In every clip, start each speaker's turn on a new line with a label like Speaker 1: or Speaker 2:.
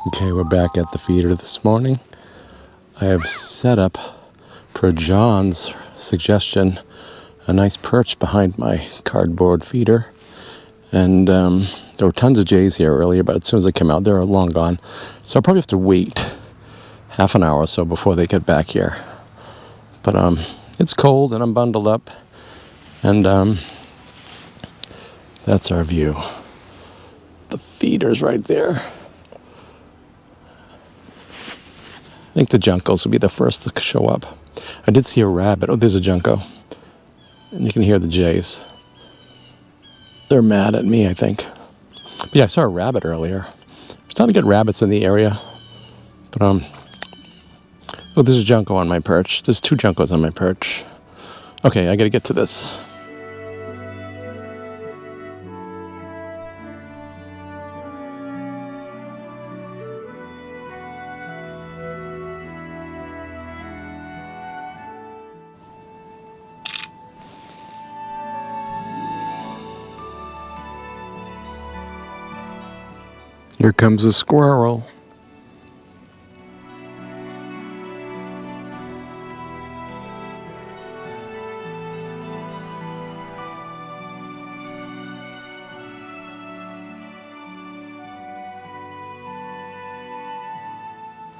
Speaker 1: Okay, we're back at the feeder this morning. I have set up, per John's suggestion, a nice perch behind my cardboard feeder. And there were tons of jays here earlier, but as soon as they came out, they're long gone. So I'll probably have to wait half an hour or so before they get back here. But it's cold and I'm bundled up. And that's our view. The feeder's right there. I think the juncos will be the first to show up. I did see a rabbit. Oh, there's a junco. And you can hear the jays. They're mad at me, I think. But yeah, I saw a rabbit earlier. I'm starting to get rabbits in the area. But oh, there's a junco on my perch. There's 2 juncos on my perch. Okay, I gotta get to this. Here comes a squirrel.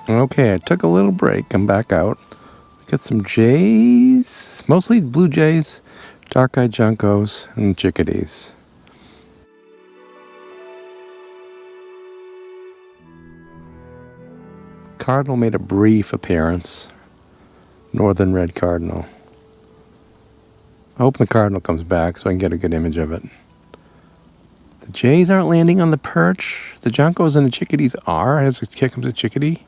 Speaker 1: Okay, I took a little break. I'm back out. Got some jays, mostly blue jays, dark-eyed juncos, and chickadees. Cardinal made a brief appearance. Northern red cardinal. I hope the cardinal comes back so I can get a good image of it. The jays aren't landing on the perch. The juncos and the chickadees are. Here comes a chickadee.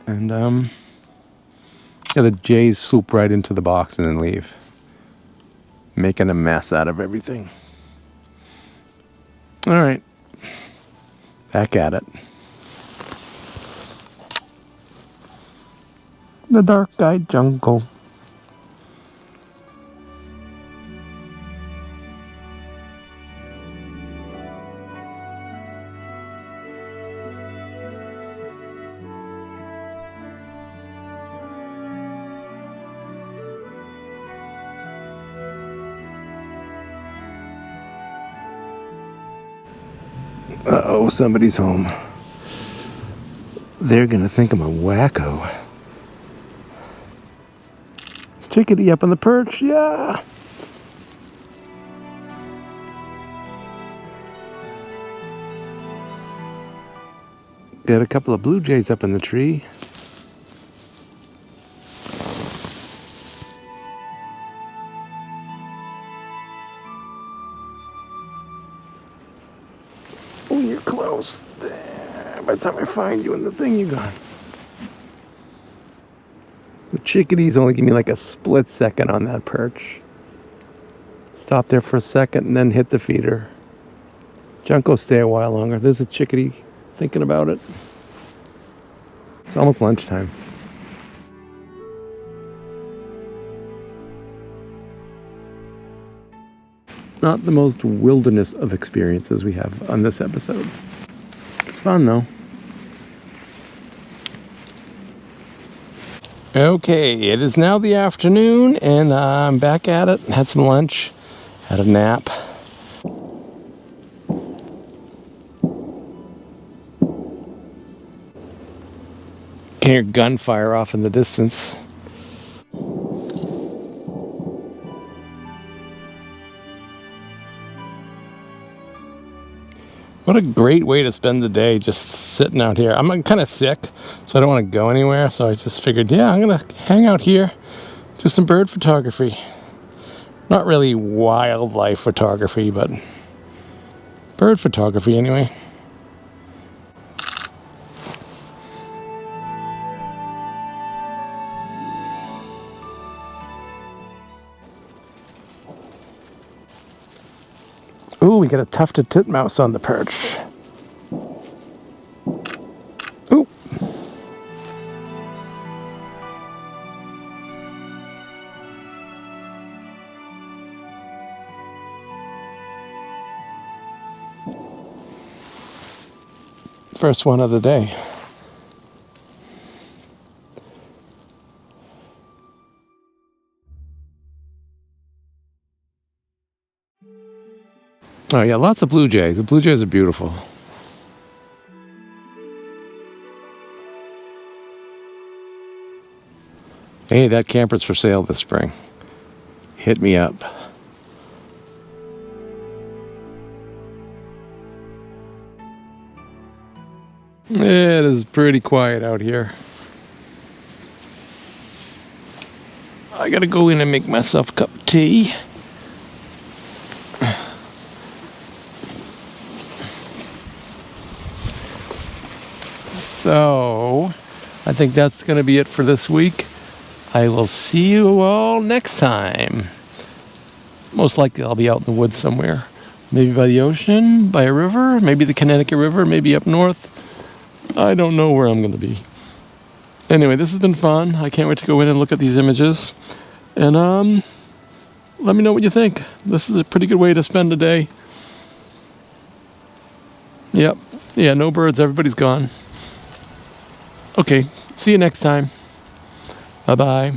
Speaker 1: And yeah, the jays swoop right into the box and then leave, making a mess out of everything. All right, back at it. The dark-eyed junco. Uh-oh, somebody's home. They're gonna think I'm a wacko. Chickadee up on the perch, yeah! Got a couple of blue jays up in the tree. Oh, you're close. There. By the time I find you in the thing, you're gone. The chickadees only give me like a split second on that perch. Stop there for a second and then hit the feeder. Junco stay a while longer. There's a chickadee thinking about it. It's almost lunchtime. Not the most wilderness of experiences we have on this episode. It's fun though. Okay, it is now the afternoon and I'm back at it. Had some lunch, had a nap. Can hear gunfire off in the distance. What a great way to spend the day, just sitting out here. I'm kind of sick, so I don't want to go anywhere. So I just figured, yeah, I'm going to hang out here, do some bird photography. Not really wildlife photography, but bird photography anyway. Ooh, we got a tufted titmouse on the perch. Ooh. First one of the day. Oh yeah, lots of blue jays. The blue jays are beautiful. Hey, that camper's for sale this spring. Hit me up. It is pretty quiet out here. I gotta go in and make myself a cup of tea. So, I think that's gonna be it for this week. I will see you all next time. Most likely I'll be out in the woods somewhere. Maybe by the ocean, by a river, maybe the Connecticut River, maybe up north. I don't know where I'm going to be. Anyway, this has been fun. I can't wait to go in and look at these images. And let me know what you think. This is a pretty good way to spend a day. Yep. Yeah, no birds. Everybody's gone. Okay. See you next time. Bye-bye.